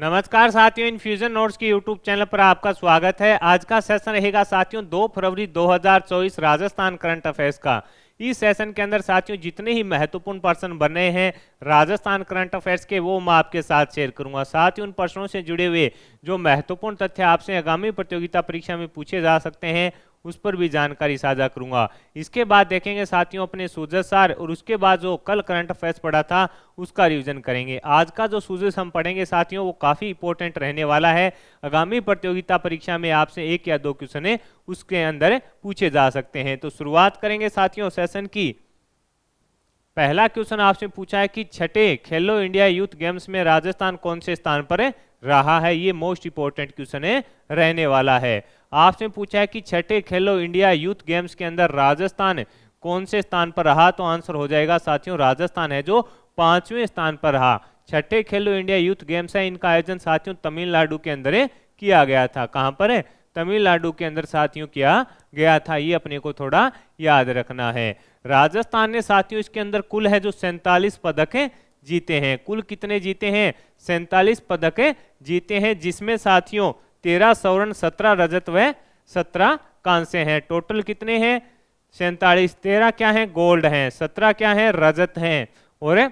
नमस्कार साथियों, infusion notes के यूट्यूब चैनल पर आपका स्वागत है। आज का सेशन रहेगा साथियों 2 फरवरी 2024 राजस्थान करंट अफेयर्स का। इस सेशन के अंदर साथियों जितने ही महत्वपूर्ण प्रश्न बने हैं राजस्थान करंट अफेयर्स के वो मैं आपके साथ शेयर करूंगा। साथ ही उन प्रश्नों से जुड़े हुए जो महत्वपूर्ण तथ्य आपसे आगामी प्रतियोगिता परीक्षा में पूछे जा सकते हैं उस पर भी जानकारी साझा करूंगा। इसके बाद देखेंगे साथियों अपने सूजस सार, और उसके बाद जो कल करंट अफेयर्स पढ़ा था उसका रिवीजन करेंगे। आज का जो सूजस हम पढ़ेंगे साथियों वो काफी इंपॉर्टेंट रहने वाला है। आगामी प्रतियोगिता परीक्षा में आपसे 1 या 2 क्वेश्चन है उसके अंदर पूछे जा सकते हैं। तो शुरुआत करेंगे साथियों सेशन की। पहला क्वेश्चन आपसे पूछा है कि छठे खेलो इंडिया यूथ गेम्स में राजस्थान कौन से स्थान पर रहा है। ये मोस्ट इंपोर्टेंट क्वेश्चन है रहने वाला है। आपसे पूछा है कि छठे खेलो इंडिया यूथ गेम्स के अंदर राजस्थान कौन से स्थान पर रहा, तो आंसर हो जाएगा साथियों राजस्थान है जो 5वें स्थान पर रहा। छठे खेलो इंडिया यूथ गेम्स है, इनका आयोजन साथियों तमिलनाडु के अंदर किया गया था। कहां पर है? तमिलनाडु के अंदर साथियों किया गया था। ये अपने को थोड़ा याद रखना है। राजस्थान ने साथियों इसके अंदर कुल है जो 47 पदक जीते हैं। कुल कितने जीते हैं? 47 पदक जीते हैं, जिसमें साथियों 13 स्वर्ण, 17 रजत व 17 कांस्य हैं। टोटल कितने हैं? 47। 13 क्या है? गोल्ड हैं, 17 क्या है? रजत हैं, और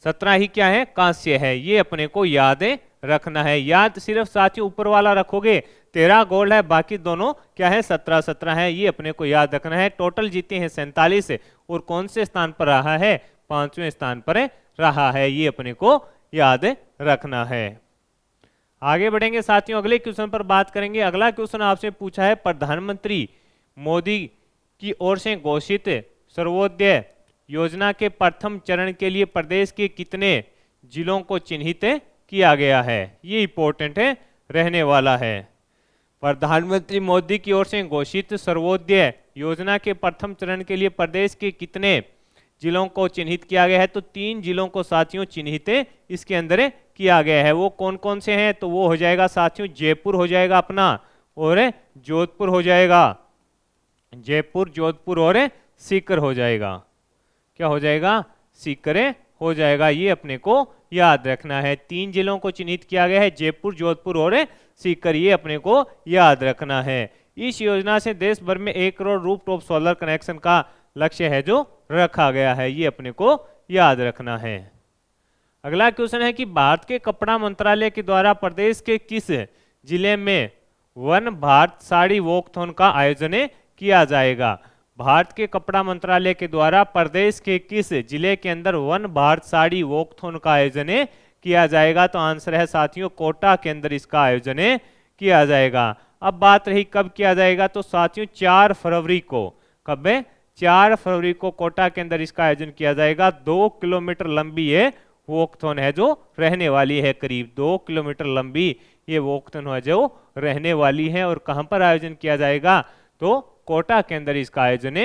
17 ही क्या है? कांस्य है। ये अपने को याद रखना है। याद सिर्फ साथियों ऊपर वाला रखोगे, 13 गोल्ड है, बाकी दोनों क्या है? 17 है। ये अपने को याद रखना है। टोटल जीते हैं 47, और कौन से स्थान पर रहा है? 5वें स्थान पर रहा है। ये अपने को याद रखना है। आगे बढ़ेंगे साथियों, अगले क्वेश्चन पर बात करेंगे। अगला क्वेश्चन आपसे पूछा है प्रधानमंत्री मोदी की ओर से घोषित सर्वोदय योजना के प्रथम चरण के लिए प्रदेश के कितने जिलों को चिन्हित किया गया है। ये इंपॉर्टेंट है रहने वाला है। प्रधानमंत्री मोदी की ओर से घोषित सर्वोदय योजना के प्रथम चरण के लिए प्रदेश के कितने जिलों को चिन्हित किया गया है? तो 3 जिलों को साथियों चिन्हित इसके अंदर किया गया है। वो कौन कौन से हैं? तो वो हो जाएगा साथियों जयपुर हो जाएगा अपना, और जोधपुर हो जाएगा। जयपुर, जोधपुर और सीकर हो जाएगा। क्या हो जाएगा? सीकर हो जाएगा। ये अपने को याद रखना है। 3 जिलों को चिन्हित किया गया है, जयपुर, जोधपुर और सीकर। ये अपने को याद रखना है। इस योजना से देश भर में 1 करोड़ रूफटॉप सोलर कनेक्शन का लक्ष्य है जो रखा गया है। ये अपने को याद रखना है। अगला क्वेश्चन है कि भारत के कपड़ा मंत्रालय के द्वारा प्रदेश के किस जिले में वन भारत साड़ी वॉकथॉन का आयोजन किया जाएगा। भारत के कपड़ा मंत्रालय के द्वारा प्रदेश के किस जिले के अंदर वन भारत साड़ी वॉकथॉन का आयोजन किया जाएगा। तो आंसर है साथियों कोटा के अंदर इसका आयोजन किया जाएगा। अब बात रही कब किया जाएगा, तो साथियों 4 फरवरी को। कब है? 4 फरवरी को कोटा के अंदर इसका आयोजन किया जाएगा। 2 किलोमीटर लंबी ये वॉकथॉन है जो रहने वाली है। करीब 2 किलोमीटर लंबी ये वॉकथॉन है जो रहने वाली है। और कहां पर आयोजन किया जाएगा? तो कोटा के अंदर इसका आयोजन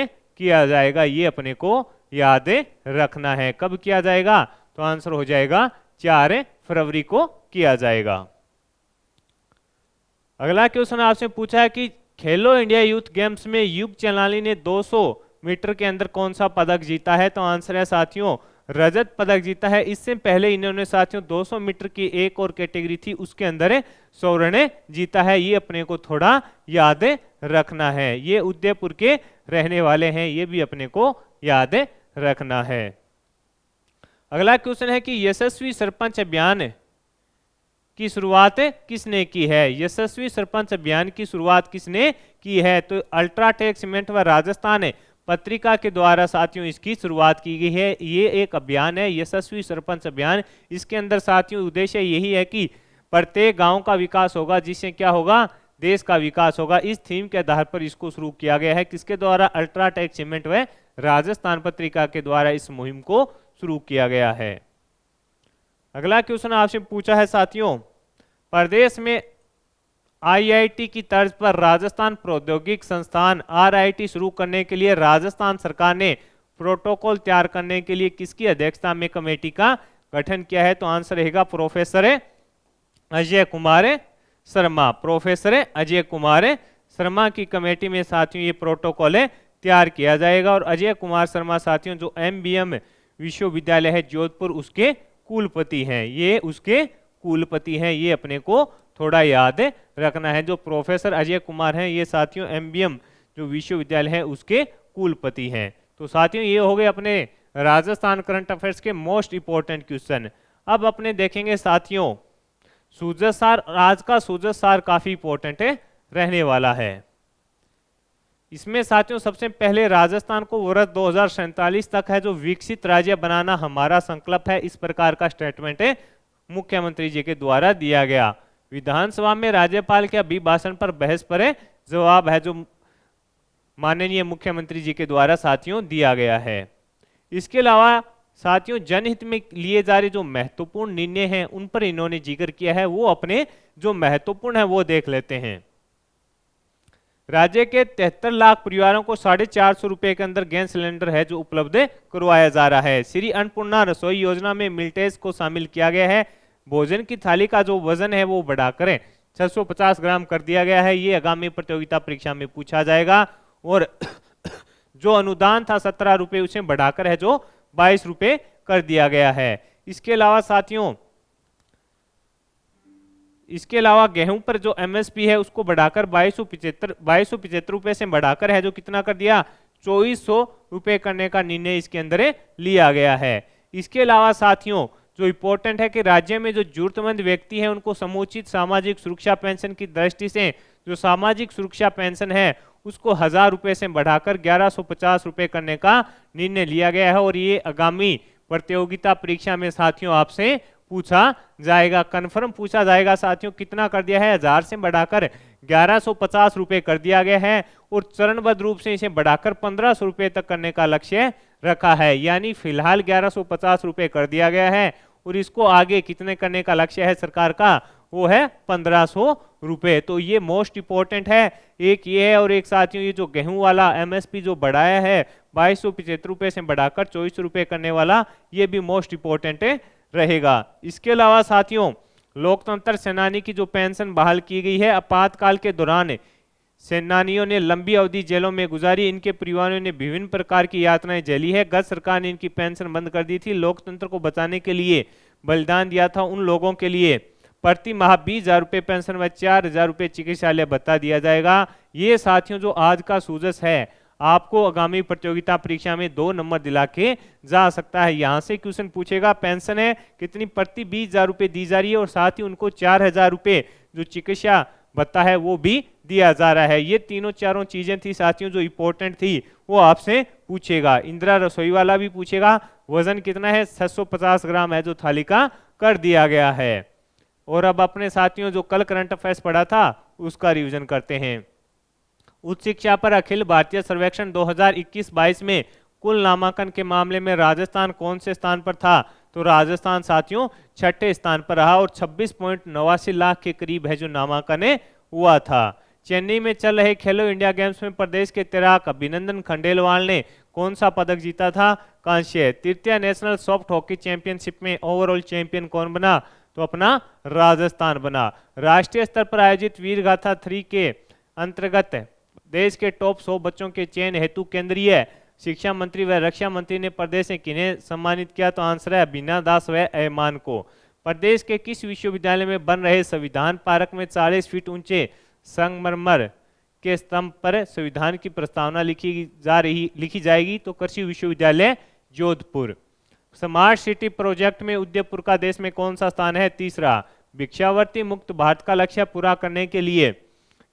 किया जाएगा। ये अपने को याद रखना है। कब किया जाएगा? तो आंसर हो जाएगा 4 फरवरी को किया जाएगा। अगला क्वेश्चन आपसे पूछा है कि खेलो इंडिया यूथ गेम्स में युग चेलानी ने 200 मीटर के अंदर कौन सा पदक जीता है। तो आंसर है साथियों रजत पदक जीता है। इससे पहले इन्होंने साथियों 200 मीटर की एक और कैटेगरी थी उसके अंदर स्वर्ण जीता है। ये अपने को थोड़ा याद रखना है। ये उदयपुर के रहने वाले हैं, ये भी अपने को याद रखना है। अगला क्वेश्चन है कि यशस्वी सरपंच अभियान की शुरुआत किसने की है। यशस्वी सरपंच अभियान की शुरुआत किसने की है? तो अल्ट्राटेक सीमेंट व राजस्थान पत्रिका के द्वारा साथियों इसकी शुरुआत की गई है। ये एक अभियान है यशस्वी सरपंच अभियान। इसके अंदर साथियों उद्देश्य यही है कि प्रत्येक गांव का विकास होगा, जिससे क्या होगा? देश का विकास होगा। इस थीम के आधार पर इसको शुरू किया गया है। किसके द्वारा? अल्ट्राटेक सीमेंट व राजस्थान पत्रिका के द्वारा इस मुहिम को शुरू किया गया है। अगला क्वेश्चन आपसे पूछा है साथियों प्रदेश में आईआईटी की तर्ज पर राजस्थान प्रौद्योगिक संस्थान आरआईटी शुरू करने के लिए राजस्थान सरकार ने प्रोटोकॉल तैयार करने के लिए किसकी अध्यक्षता में कमेटी का गठन किया है। तो आंसर रहेगा प्रोफेसर अजय कुमार शर्मा। प्रोफेसर अजय कुमार शर्मा की कमेटी में साथियों ये प्रोटोकॉल तैयार किया जाएगा। और अजय कुमार शर्मा साथियों जो एमबीएम विश्वविद्यालय है जोधपुर उसके कुलपति हैं। ये उसके कुलपति हैं। ये अपने को थोड़ा याद रखना है। जो प्रोफेसर अजय कुमार हैं ये साथियों एमबीएम जो विश्वविद्यालय है उसके कुलपति हैं। तो साथियों ये हो गए अपने राजस्थान करंट अफेयर्स के मोस्ट इंपॉर्टेंट क्वेश्चन। अब अपने देखेंगे साथियों सूजत सार। आज का सूजत सार काफी इंपॉर्टेंट रहने वाला है। इसमें साथियों सबसे पहले राजस्थान को वर्ष 2047 तक है जो विकसित राज्य बनाना हमारा संकल्प है, इस प्रकार का स्टेटमेंट मुख्यमंत्री जी के द्वारा दिया गया। विधानसभा में राज्यपाल के अभिभाषण पर बहस पर जवाब है जो माननीय मुख्यमंत्री जी के द्वारा साथियों दिया गया है। इसके अलावा साथियों जनहित में लिए जा रहे जो महत्वपूर्ण निर्णय हैं उन पर इन्होंने जिक्र किया है, वो अपने जो महत्वपूर्ण है वो देख लेते हैं। राज्य के 73 लाख परिवारों को 450 रुपए के अंदर गैस सिलेंडर है जो उपलब्ध करवाया जा रहा है। श्री अन्नपूर्णा रसोई योजना में मिल्टेज को शामिल किया गया है। भोजन की थाली का जो वजन है वो बढ़ाकर 650 ग्राम कर दिया गया है। ये आगामी प्रतियोगिता परीक्षा में पूछा जाएगा। और जो अनुदान था 17 रुपए उसे बढ़ाकर है जो 22 रुपए कर दिया गया है। इसके अलावा साथियों गेहूं पर जो एमएसपी है उसको बढ़ाकर 2275 रुपए से बढ़ाकर है जो कितना कर दिया 2400 रुपए करने का निर्णय इसके अंदर लिया गया है। इसके अलावा साथियों जो इंपॉर्टेंट है कि राज्य में जो जरूरतमंद व्यक्ति है उनको समुचित सामाजिक सुरक्षा पेंशन की दृष्टि से जो सामाजिक सुरक्षा पेंशन है उसको 1000 रुपए से बढ़ाकर 1150 रुपए करने का निर्णय लिया गया है। और ये आगामी प्रतियोगिता परीक्षा में साथियों आपसे पूछा जाएगा, कन्फर्म पूछा जाएगा। साथियों कितना कर दिया है 1000 से बढ़ाकर 1150 रुपए कर दिया गया है और चरणबद्ध रूप से इसे बढ़ाकर 1500 रुपए तक करने का लक्ष्य रखा है। यानी फिलहाल 1150 रुपए कर दिया गया है और इसको आगे कितने करने का लक्ष्य है सरकार का, वो है 1500 रुपए। तो ये मोस्ट इंपॉर्टेंट है। एक ये है और एक साथियों ये जो गेहूं वाला एमएसपी जो बढ़ाया है 2275 रुपए से बढ़ाकर 2400 रुपए करने वाला, ये भी मोस्ट इंपॉर्टेंट रहेगा। इसके अलावा साथियों लोकतंत्र सेनानी की जो पेंशन बहाल की गई है। आपातकाल के दौरान सेनानियों ने लंबी अवधि जेलों में गुजारी, इनके परिवारों ने विभिन्न प्रकार की यातनाएं झेली है। गत सरकार ने इनकी पेंशन बंद कर दी थी। लोकतंत्र को बचाने के लिए बलिदान दिया था उन लोगों के लिए प्रति माह 20,000 रुपए पेंशन व 4,000 रुपए चिकित्सालय भत्ता दिया जाएगा। ये साथियों जो आज का सूजस है आपको आगामी प्रतियोगिता परीक्षा में 2 नंबर दिला के जा सकता है। यहाँ से क्वेश्चन पूछेगा पेंशन है कितनी प्रति 20,000 रुपए दी जा रही है और साथ ही उनको 4,000 रुपए जो चिकित्सा भत्ता है वो भी दिया जा रहा है। ये तीनों चारों चीजें थी साथियों जो इंपॉर्टेंट थी वो आपसे पूछेगा। इंदिरा रसोई वाला भी पूछेगा। वजन कितना है 650 ग्राम है जो थाली का कर दिया गया है। और अब अपने साथियों जो कल करंट अफेयर्स पढ़ा था उसका रिवीजन करते हैं। उच्च शिक्षा पर अखिल भारतीय सर्वेक्षण 2021-22 में कुल नामांकन के मामले में राजस्थान कौन से स्थान पर था, तो राजस्थान साथियों 6ठे स्थान पर रहा और 26.89 लाख के करीब है जो नामांकन हुआ था। चेन्नई में चल रहे खेलो इंडिया गेम्स में प्रदेश के तैराक अभिनंदन खंडेलवाल ने कौन सा पदक जीता था, कांस्य। तृतीय नेशनल सॉफ्ट हॉकी चैंपियनशिप में ओवरऑल चैंपियन कौन बना, तो अपना राजस्थान बना। राष्ट्रीय स्तर पर आयोजित वीर गाथा 3 के अंतर्गत देश के टॉप 100 बच्चों के चयन हेतु केंद्रीय शिक्षा मंत्री व रक्षा मंत्री ने प्रदेश से किन्हें सम्मानित किया, तो आंसर है बीना दास व ऐमान को। प्रदेश के किस विश्वविद्यालय में बन रहे संविधान पार्क में 40 फीट ऊंचे संगमरमर के स्तंभ पर संविधान की प्रस्तावना लिखी जाएगी, तो कृषि विश्वविद्यालय जोधपुर। स्मार्ट सिटी प्रोजेक्ट में उदयपुर का देश में कौन सा स्थान है, तीसरा। भिक्षावृत्ति मुक्त भारत का लक्ष्य पूरा करने के लिए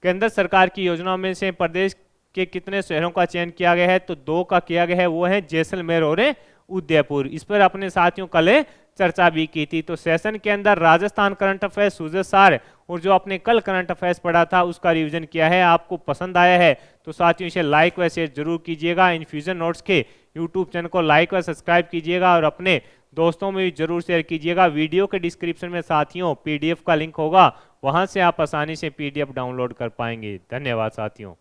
केंद्र सरकार की योजनाओं में से प्रदेश के कितने शहरों का चयन किया गया है, तो 2 का किया गया है, वो है जैसलमेर और उदयपुर। इस पर अपने साथियों कल चर्चा भी की थी। तो सेशन के अंदर राजस्थान करंट अफेयर्स सूजत सार और जो आपने कल करंट अफेयर्स पढ़ा था उसका रिवीजन किया है। आपको पसंद आया है तो साथियों इसे लाइक व शेयर जरूर कीजिएगा। इन्फ्यूजन नोट्स के यूट्यूब चैनल को लाइक व सब्सक्राइब कीजिएगा और अपने दोस्तों में भी जरूर शेयर कीजिएगा। वीडियो के डिस्क्रिप्शन में साथियों पीडीएफ का लिंक होगा, वहां से आप आसानी से पीडीएफ डाउनलोड कर पाएंगे। धन्यवाद साथियों।